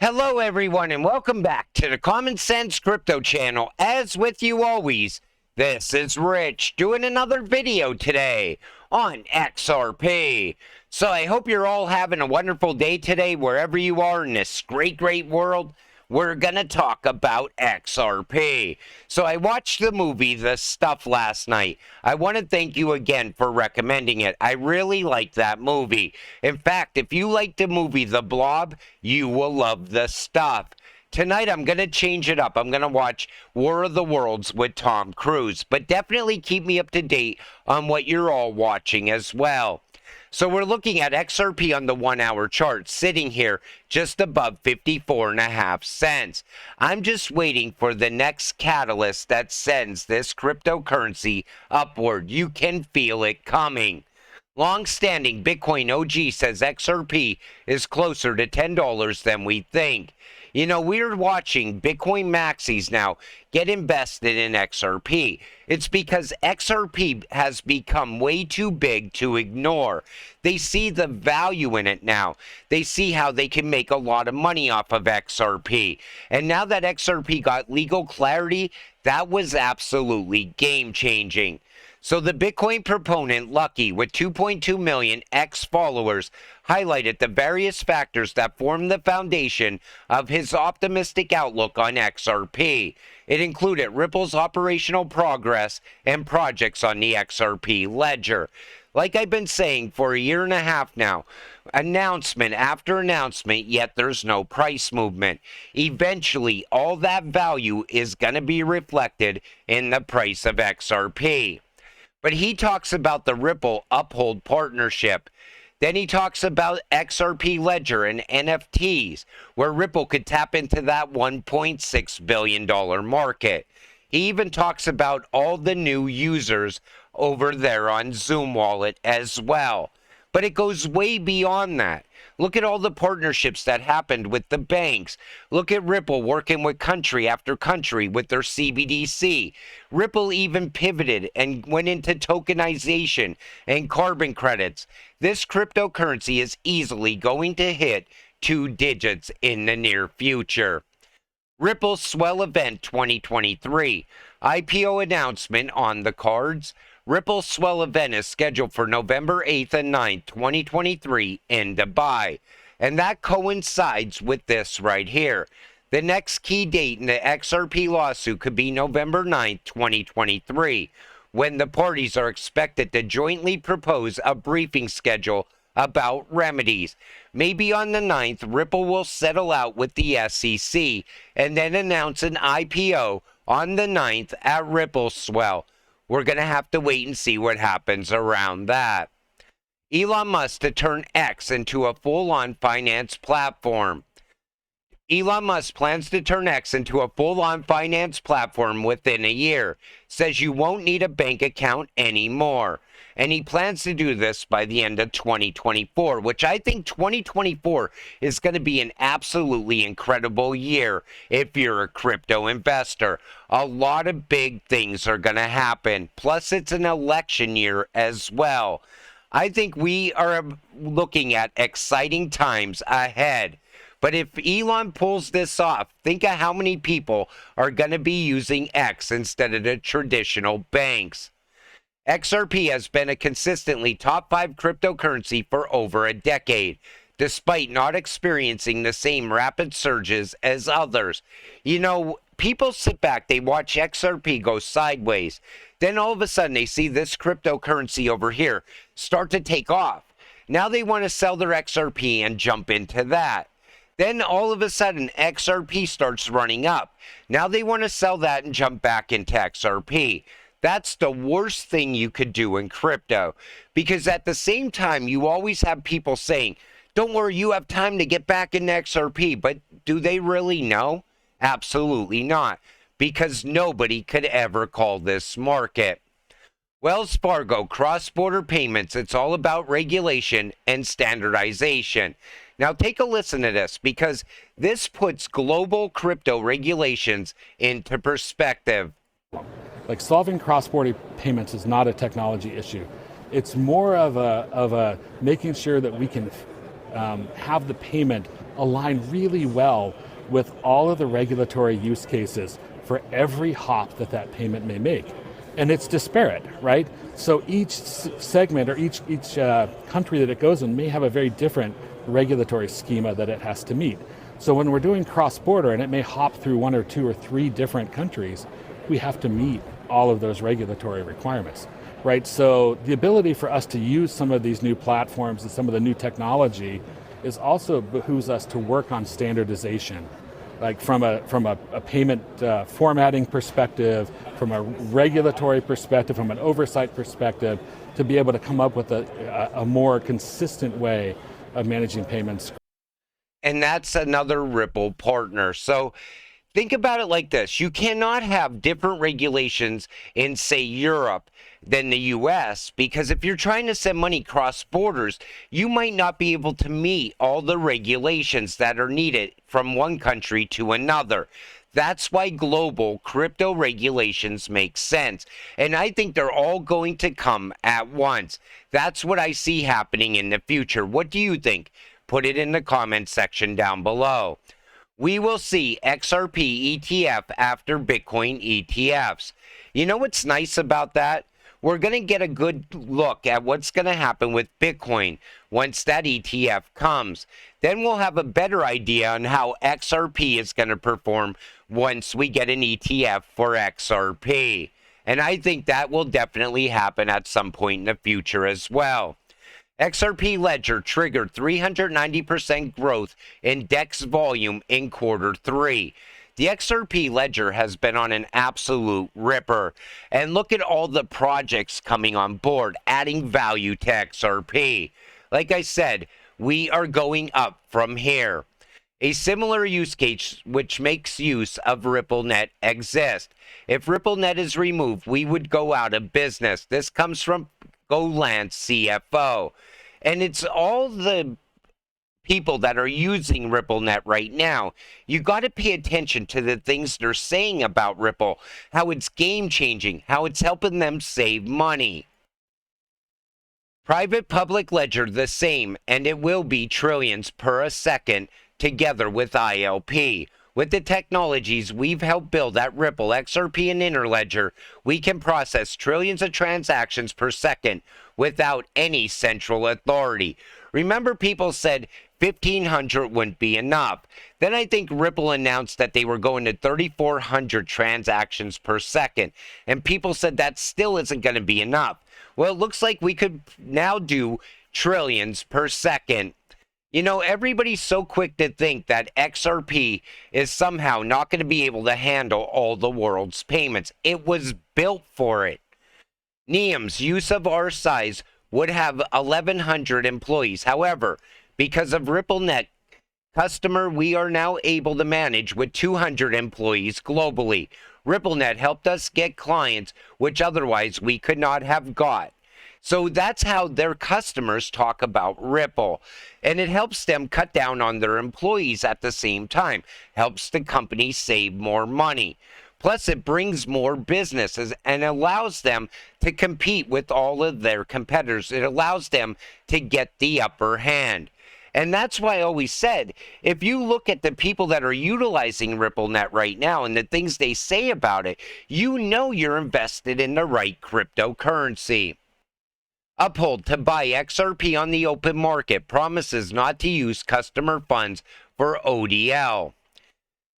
Hello everyone and welcome back to the Common Sense Crypto channel. As with you always, this is Rich doing another video today on XRP. So I hope you're all having a wonderful day today wherever you are in this great world. We're gonna talk about XRP. So I watched the movie The Stuff last night. I want to thank you again for recommending it. I really liked that movie. In fact, if you like the movie The Blob, you will love The Stuff. Tonight I'm going to change it up. I'm going to watch War of the Worlds with Tom Cruise. But definitely keep me up to date on what you're all watching as well. So we're looking at XRP on the 1 hour chart, sitting here just above 54.5 cents. I'm just waiting for the next catalyst that sends this cryptocurrency upward. You can feel it coming. Long-standing Bitcoin OG says XRP is closer to $10 than we think. You know, we're watching Bitcoin maxis now get invested in XRP. It's because XRP has become way too big to ignore. They see the value in it now. They see how they can make a lot of money off of XRP. And now that XRP got legal clarity, that was absolutely game-changing. So the Bitcoin proponent, Lucky, with 2.2 million X followers, highlighted the various factors that form the foundation of his optimistic outlook on XRP. It included Ripple's operational progress and projects on the XRP Ledger. Like I've been saying for a year and a half now, announcement after announcement, yet there's no price movement. Eventually, all that value is going to be reflected in the price of XRP. But he talks about the Ripple Uphold partnership. Then he talks about XRP Ledger and NFTs, where Ripple could tap into that $1.6 billion market. He even talks about all the new users over there on Zoom Wallet as well. But it goes way beyond that. Look at all the partnerships that happened with the banks. Look at Ripple working with country after country with their CBDC. Ripple even pivoted and went into tokenization and carbon credits. This cryptocurrency is easily going to hit 2 digits in the near future. Ripple Swell Event 2023. IPO announcement on the cards. Ripple Swell event is scheduled for November 8th and 9th, 2023 in Dubai. And that coincides with this right here. The next key date in the XRP lawsuit could be November 9th, 2023, when the parties are expected to jointly propose a briefing schedule about remedies. Maybe on the 9th, Ripple will settle out with the SEC and then announce an IPO on the 9th at Ripple Swell. We're going to have to wait and see what happens around that. Elon Musk to turn X into a full-on finance platform. Elon Musk plans to turn X into a full-on finance platform within a year. Says you won't need a bank account anymore. And he plans to do this by the end of 2024, which I think 2024 is going to be an absolutely incredible year if you're a crypto investor. A lot of big things are going to happen. Plus, it's an election year as well. I think we are looking at exciting times ahead. But if Elon pulls this off, think of how many people are going to be using X instead of the traditional banks. XRP has been a consistently top 5 cryptocurrency for over a decade, despite not experiencing the same rapid surges as others. You know, people sit back, they watch XRP go sideways. Then all of a sudden they see this cryptocurrency over here start to take off. Now they want to sell their XRP and jump into that. Then all of a sudden XRP starts running up. Now they want to sell that and jump back into XRP. That's the worst thing you could do in crypto, because at the same time, you always have people saying, don't worry, you have time to get back in XRP. But do they really know? Absolutely not, because nobody could ever call this market. Wells Fargo, cross-border payments, it's all about regulation and standardization. Now take a listen to this, because this puts global crypto regulations into perspective. Like, solving cross-border payments is not a technology issue. It's more of a making sure that we can have the payment align really well with all of the regulatory use cases for every hop that payment may make. And it's disparate, right? So each segment or each country that it goes in may have a very different regulatory schema that it has to meet. So when we're doing cross-border and it may hop through 1 or 2 or 3 different countries, we have to meet all of those regulatory requirements, right? So the ability for us to use some of these new platforms and some of the new technology is also behooves us to work on standardization, like from a payment formatting perspective, from a regulatory perspective, from an oversight perspective, to be able to come up with a more consistent way of managing payments. And that's another Ripple partner. So think about it like this. You cannot have different regulations in, say, Europe than the US, because if you're trying to send money cross borders, you might not be able to meet all the regulations that are needed from one country to another. That's why global crypto regulations make sense. And I think they're all going to come at once. That's what I see happening in the future. What do you think? Put it in the comment section down below. We will see XRP ETF after Bitcoin ETFs. You know what's nice about that? We're going to get a good look at what's going to happen with Bitcoin once that ETF comes. Then we'll have a better idea on how XRP is going to perform once we get an ETF for XRP. And I think that will definitely happen at some point in the future as well. XRP Ledger triggered 390% growth in DEX volume in Q3. The XRP Ledger has been on an absolute ripper. And look at all the projects coming on board, adding value to XRP. Like I said, we are going up from here. A similar use case which makes use of RippleNet exists. If RippleNet is removed, we would go out of business. This comes from Goland's CFO. And it's all the people that are using RippleNet right now. You got to pay attention to the things they're saying about Ripple, how it's game changing, how it's helping them save money. Private public ledger the same, and it will be trillions per a second together with ILP. With the technologies we've helped build at Ripple, XRP, and Interledger, we can process trillions of transactions per second without any central authority. Remember, people said 1,500 wouldn't be enough. Then I think Ripple announced that they were going to 3,400 transactions per second, and people said that still isn't going to be enough. Well, it looks like we could now do trillions per second. You know, everybody's so quick to think that XRP is somehow not going to be able to handle all the world's payments. It was built for it. Neum's use of our size would have 1,100 employees. However, because of RippleNet customer, we are now able to manage with 200 employees globally. RippleNet helped us get clients which otherwise we could not have got. So that's how their customers talk about Ripple. And it helps them cut down on their employees at the same time. Helps the company save more money. Plus, it brings more businesses and allows them to compete with all of their competitors. It allows them to get the upper hand. And that's why I always said, if you look at the people that are utilizing RippleNet right now and the things they say about it, you know you're invested in the right cryptocurrency. Uphold to buy XRP on the open market, promises not to use customer funds for ODL.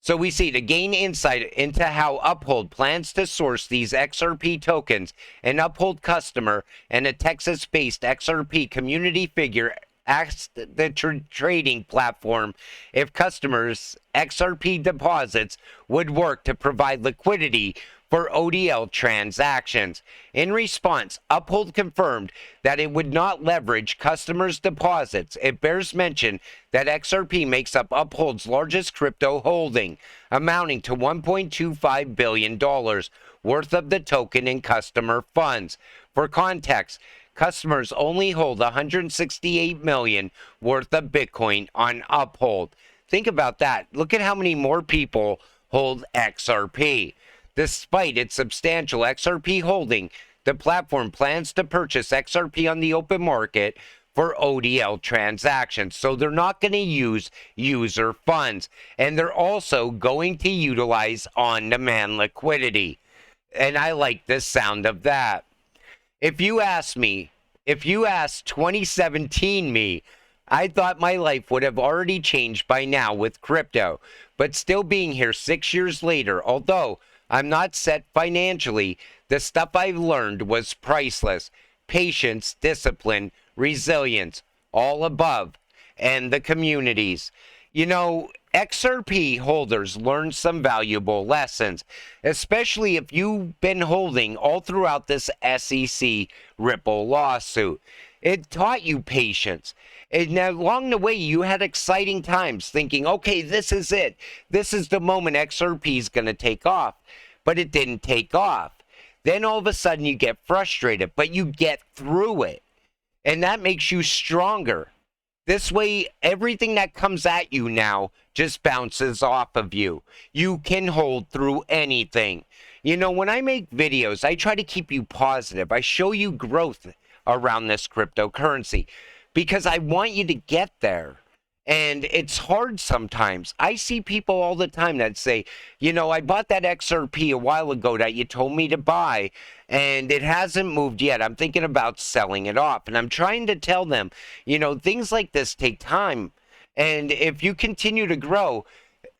So we see to gain insight into how Uphold plans to source these XRP tokens, an Uphold customer and a Texas-based XRP community figure asked the trading platform if customers' XRP deposits would work to provide liquidity for ODL transactions. In response, Uphold confirmed that it would not leverage customers' deposits. It bears mention that XRP makes up Uphold's largest crypto holding, amounting to $1.25 billion worth of the token in customer funds. For context, customers only hold $168 million worth of Bitcoin on Uphold. Think about that. Look at how many more people hold XRP. Despite its substantial XRP holding, the platform plans to purchase XRP on the open market for ODL transactions. So they're not going to use user funds. And they're also going to utilize on-demand liquidity. And I like the sound of that. If you asked 2017 me, I thought my life would have already changed by now with crypto. But still being here 6 years later, although I'm not set financially, the stuff I've learned was priceless. Patience, discipline, resilience, all above, and the communities. You know, XRP holders learn some valuable lessons, especially if you've been holding all throughout this SEC Ripple lawsuit. It taught you patience. And along the way, you had exciting times thinking, okay, this is it. This is the moment XRP is going to take off. But it didn't take off. Then all of a sudden you get frustrated, but you get through it. And that makes you stronger. This way, everything that comes at you now just bounces off of you. You can hold through anything. You know, when I make videos, I try to keep you positive. I show you growth around this cryptocurrency because I want you to get there. And it's hard sometimes. I see people all the time that say, you know, I bought that XRP a while ago that you told me to buy, and it hasn't moved yet. I'm thinking about selling it off. And I'm trying to tell them, you know, things like this take time. And if you continue to grow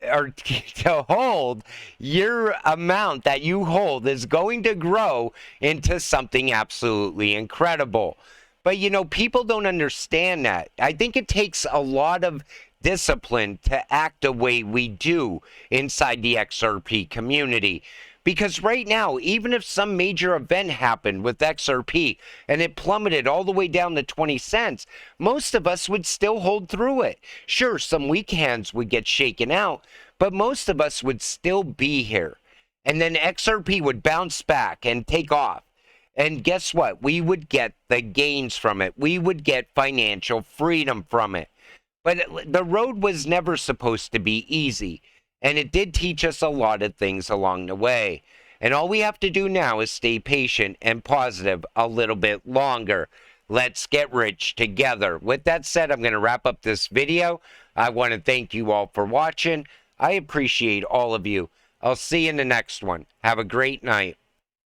or to hold, your amount that you hold is going to grow into something absolutely incredible. But, you know, people don't understand that. I think it takes a lot of discipline to act the way we do inside the XRP community. Because right now, even if some major event happened with XRP and it plummeted all the way down to 20 cents, most of us would still hold through it. Sure, some weak hands would get shaken out, but most of us would still be here. And then XRP would bounce back and take off. And guess what? We would get the gains from it. We would get financial freedom from it. But the road was never supposed to be easy. And it did teach us a lot of things along the way. And all we have to do now is stay patient and positive a little bit longer. Let's get rich together. With that said, I'm going to wrap up this video. I want to thank you all for watching. I appreciate all of you. I'll see you in the next one. Have a great night.